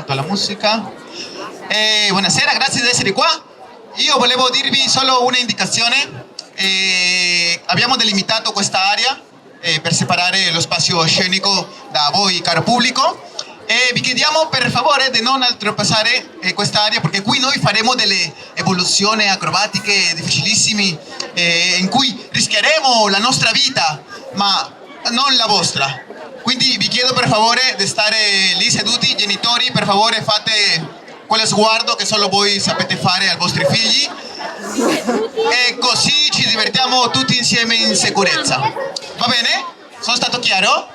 alto alla musica. Buonasera, grazie di essere qua. Io volevo dirvi solo una indicazione. Abbiamo delimitato questa area per separare lo spazio scenico da voi, caro pubblico. E vi chiediamo per favore di non oltrepassare quest'area, perché qui noi faremo delle evoluzioni acrobatiche difficilissime in cui rischieremo la nostra vita, ma non la vostra. Quindi vi chiedo per favore di stare lì seduti. Genitori, per favore fate quello sguardo che solo voi sapete fare ai vostri figli, e così ci divertiamo tutti insieme in sicurezza. Va bene? Sono stato chiaro?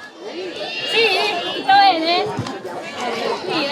Sì, tutto bene? Sì,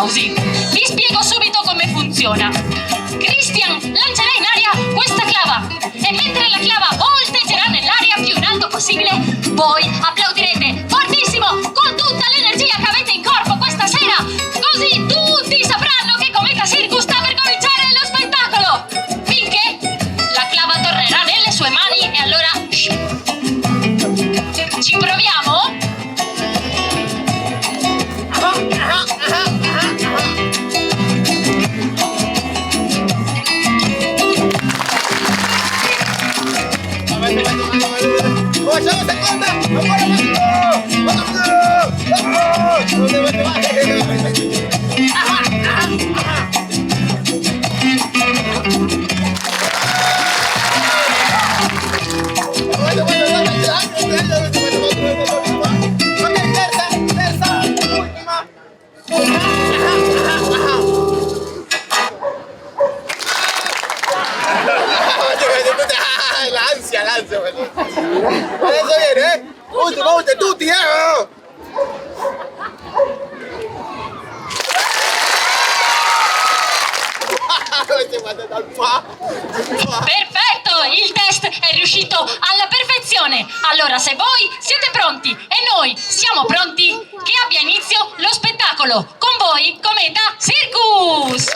applausi. Vi spiego subito come funziona. Christian lancerà in aria questa clava e mentre la clava volteggerà nell'aria più in alto possibile, voi applaudirete fortissimo con tutta l'energia che avete in corpo questa sera, così tutti sapranno che Cometa Circus sta per cominciare lo spettacolo, finché la clava tornerà nelle sue mani e allora ci proviamo? L'ansia. Adesso viene, eh? Ultimo, tutti, Perfetto! Il test è riuscito alla perfezione! Allora, se voi siete pronti e noi siamo pronti, che abbia inizio lo spettacolo! Con voi, Cometa Circus!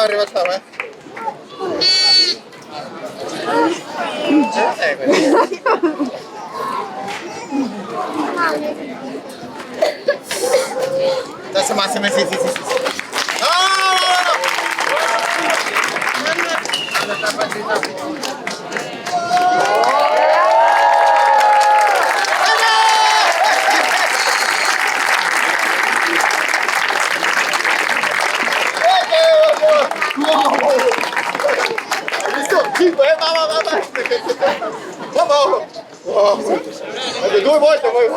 Arriba ciao, eh. Adesso Massimo, sì. No! Visto? 5, va. Vamos! Wow. 2 volte poi.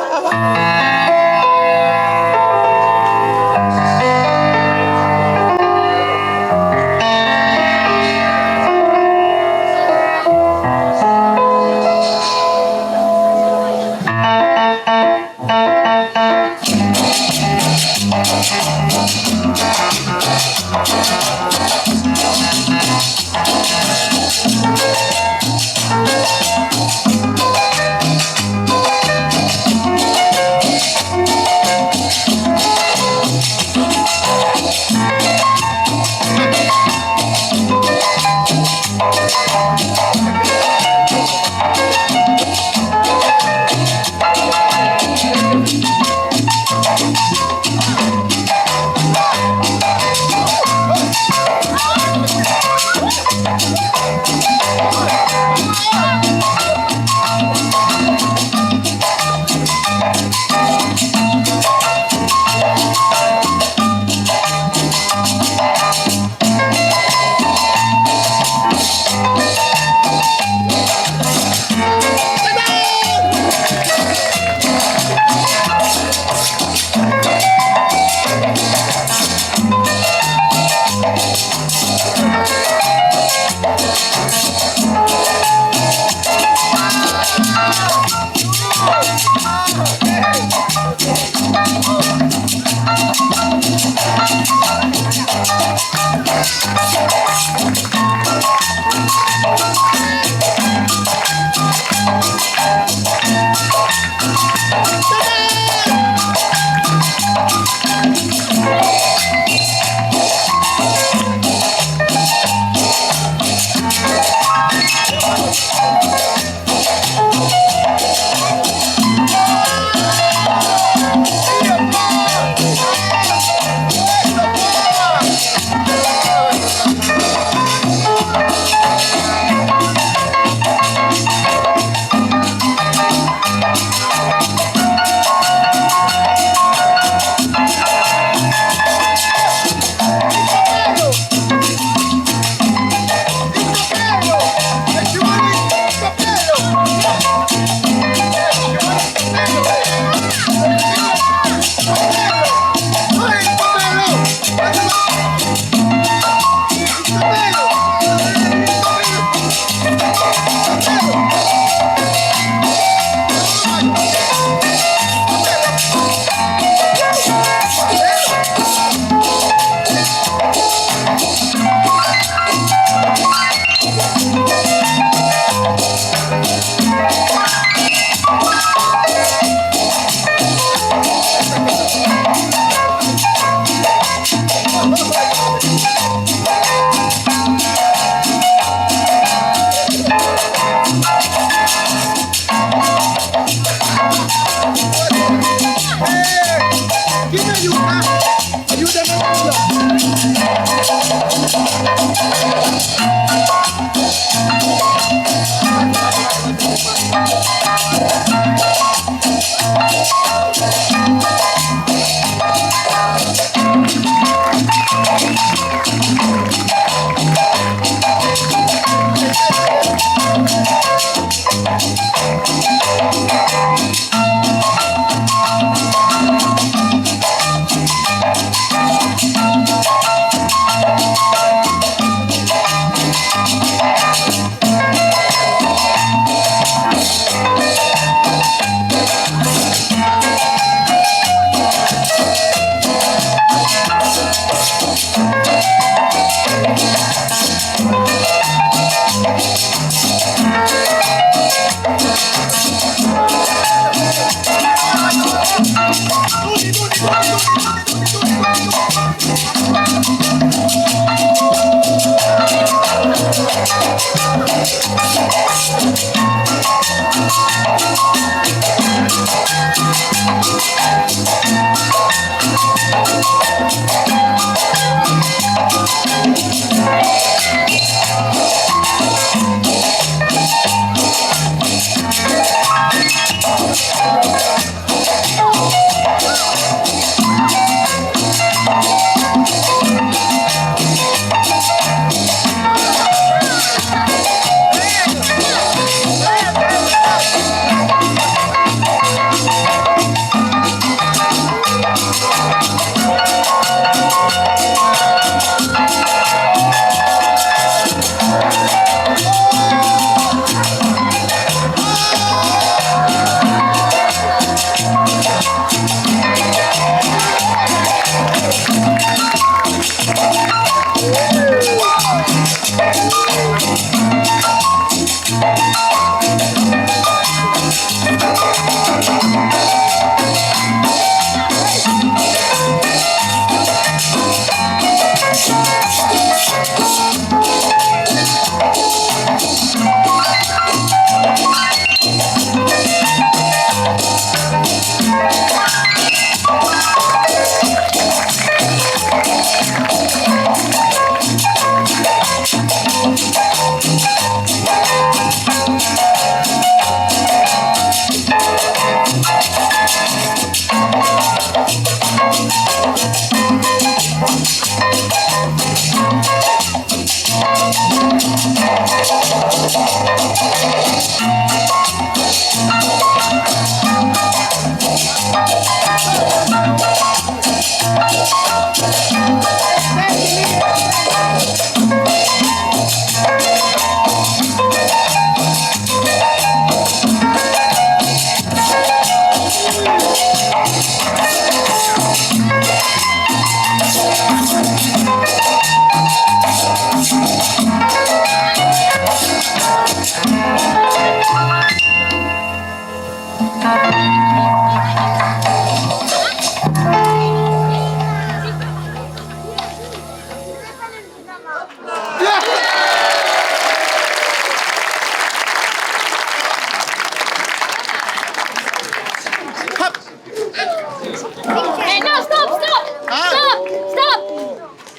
No, stop, stop! Ah. Stop, stop!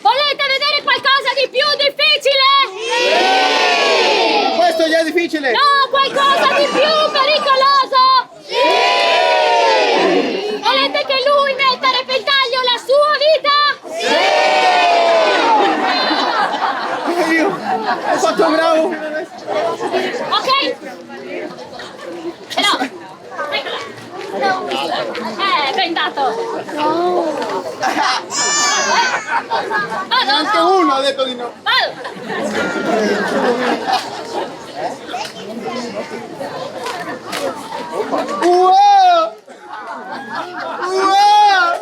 Volete vedere qualcosa di più difficile? Questo già è difficile. No, qualcosa di più pericoloso! Volete che lui metta a repentaglio la sua vita? Io ho fatto bravo. Ok? No! Blindato! Vado! Anche uno ha detto di no. Vado! Wow! Wow!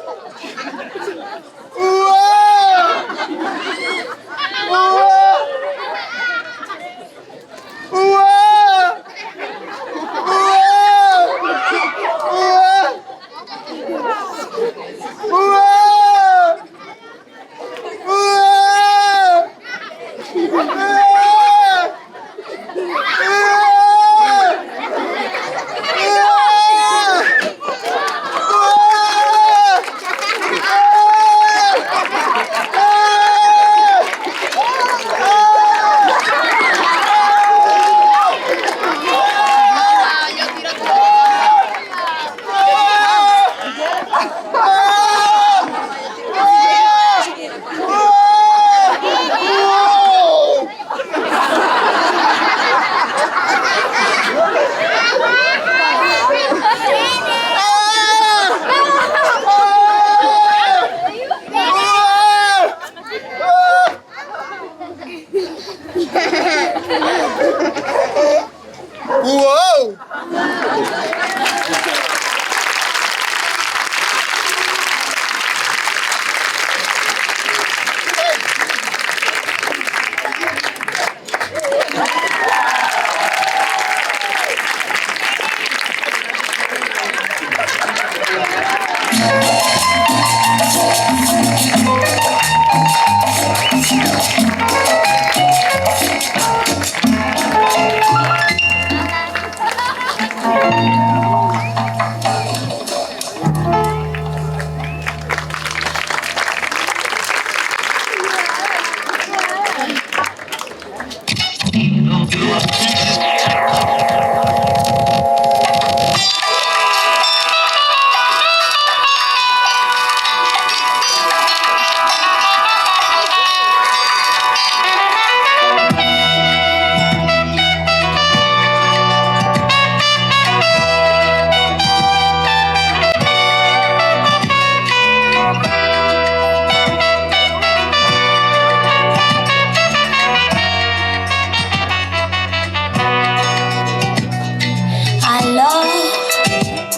Wow!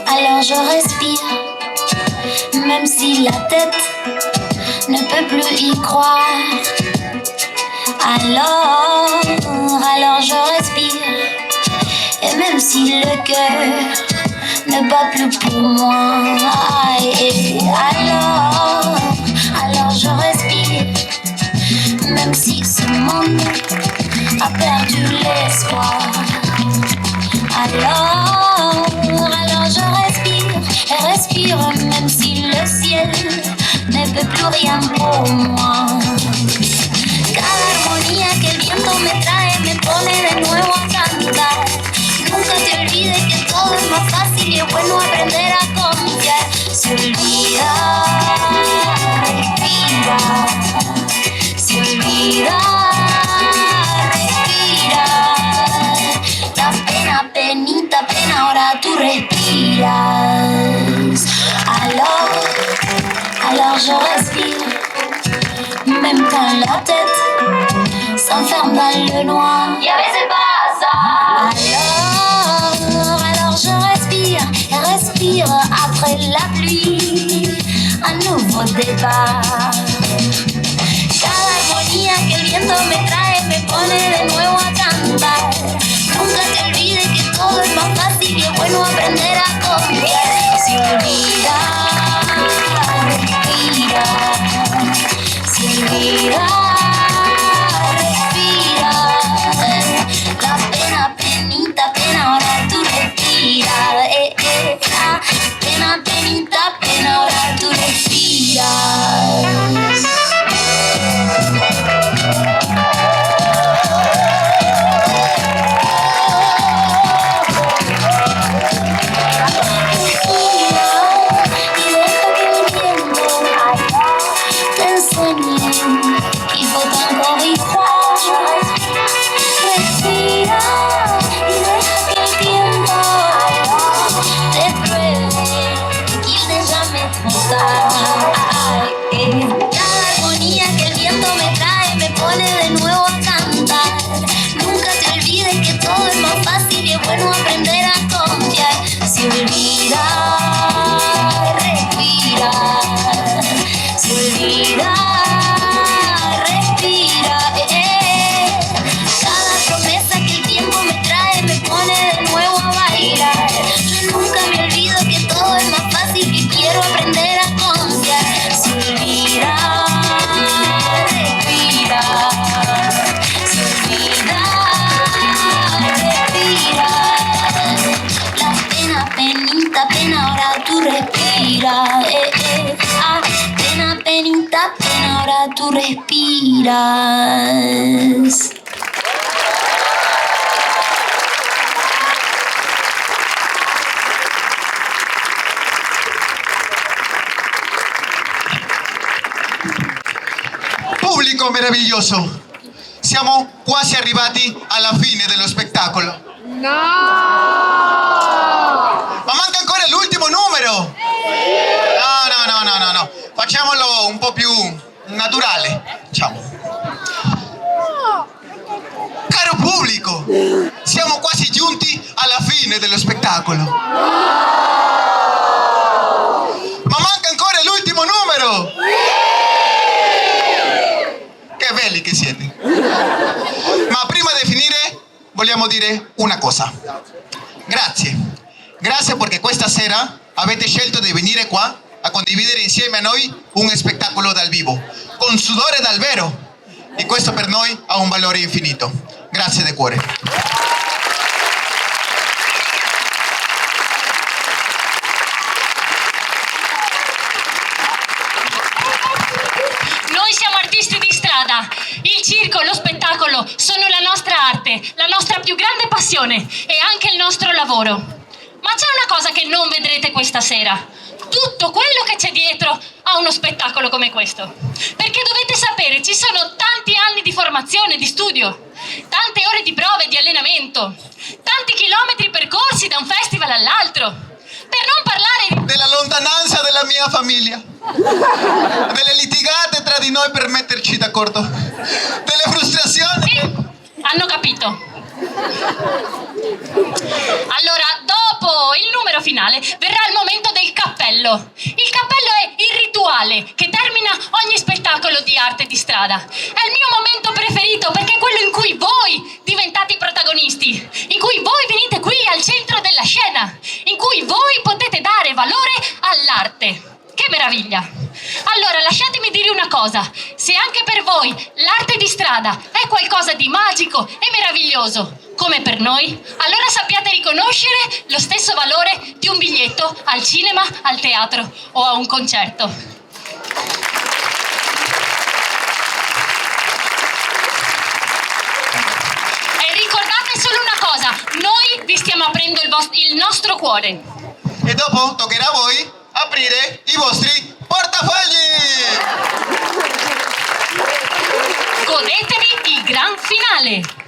Alors je respire, même si la tête ne peut plus y croire. Alors je respire, et même si le cœur ne bat plus pour moi. Et alors je respire, même si ce monde a perdu l'espoir. Alors je respire et respire, même si le ciel ne peut plus rien pour moi. Cada armonía que el viento me trae me pone de nuevo a cantar. Nunca te olvides que todo es más fácil y es bueno aprender a confiar. Se olvida, respira. Se olvida, respira. ahora tú respiras. Alors je respire, même quand la tête s'enferme dans le noir. Y a veces pasa. Alors je respire et respire après la pluie. Un nouveau départ. Cada armonía que el viento me trae me pone de nuevo a cantar. Nunca te olvides que todo es más fácil y es bueno aprender a confiar. Si olvidar, respira. Si olvidar, respira. La pena, penita, pena, ahora tú respira. Pena, penita, pena, ahora tú respiras. Cada armonía que el viento me trae me pone de nuevo a cantar. Nunca te olvides que todo es más fácil y es bueno aprender a confiar. Si olvidar, respira. Si olvidar, respira. Cada promesa que el tiempo me trae me pone de nuevo a bailar. Yo nunca me olvido que todo es más fácil y quiero aprender a confiar. Si olvidar, respira. Si olvidar, respira. La pena, penita, pena, ahora tú respiras. Pena, penita, pena, ahora tú respiras. Pubblico meraviglioso, siamo quasi arrivati alla fine dello spettacolo. No! Ma manca ancora l'ultimo numero! No, facciamolo un po' più naturale, diciamo. Caro pubblico, siamo quasi giunti alla fine dello spettacolo. Ma manca ancora l'ultimo numero! Che belli che siete! Ma prima di finire vogliamo dire una cosa. Grazie perché questa sera avete scelto di venire qua a condividere insieme a noi un spettacolo dal vivo, con sudore dal vero. E questo per noi ha un valore infinito. Grazie di cuore. Noi siamo artisti di strada. Il circo e lo spettacolo sono la nostra arte, la nostra più grande passione e anche il nostro lavoro. Ma c'è una cosa che non vedrete questa sera. Tutto quello che c'è dietro a uno spettacolo come questo. Perché dovete sapere, ci sono tanti anni di formazione, di studio, tante ore di prove e di allenamento, tanti chilometri percorsi da un festival all'altro. Per non parlare Della lontananza della mia famiglia, delle litigate tra di noi per metterci d'accordo, delle frustrazioni. Sì, hanno capito. Allora, dopo il numero finale verrà il momento del cappello. Il cappello è il rituale che termina ogni spettacolo di arte di strada. È il mio momento preferito perché è quello in cui voi diventate i protagonisti, in cui voi venite qui al centro della scena, in cui voi potete dare valore all'arte. Che meraviglia! Allora, lasciatemi dire una cosa. Se anche per voi l'arte di strada è qualcosa di magico e meraviglioso, come per noi, allora sappiate riconoscere lo stesso valore di un biglietto al cinema, al teatro o a un concerto. E ricordate solo una cosa, noi vi stiamo aprendo il nostro cuore. E dopo toccherà a voi aprire i vostri portafogli! Godetevi il gran finale!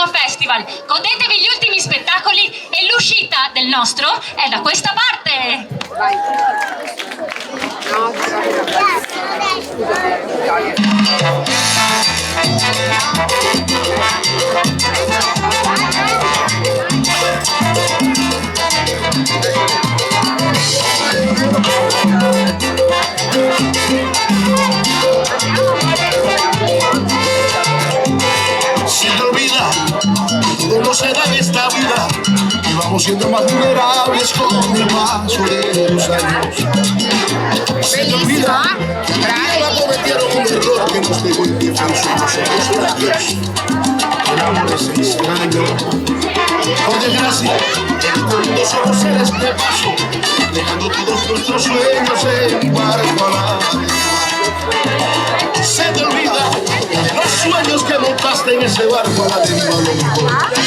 prossimo festival. Godetevi gli ultimi spettacoli e l'uscita del nostro è da questa parte. Se te olvida, todo no se da en esta vida y vamos siendo más vulnerables con el paso de los años. Se te olvida, que cometieron un error que nos dejó indefensos nosotros a Dios. El amor es extraño. Por desgracia, el mundo somos seres de paso, dejando todos nuestros sueños en un barco a la deriva. Se te olvida los sueños que montaste en ese barco a la deriva.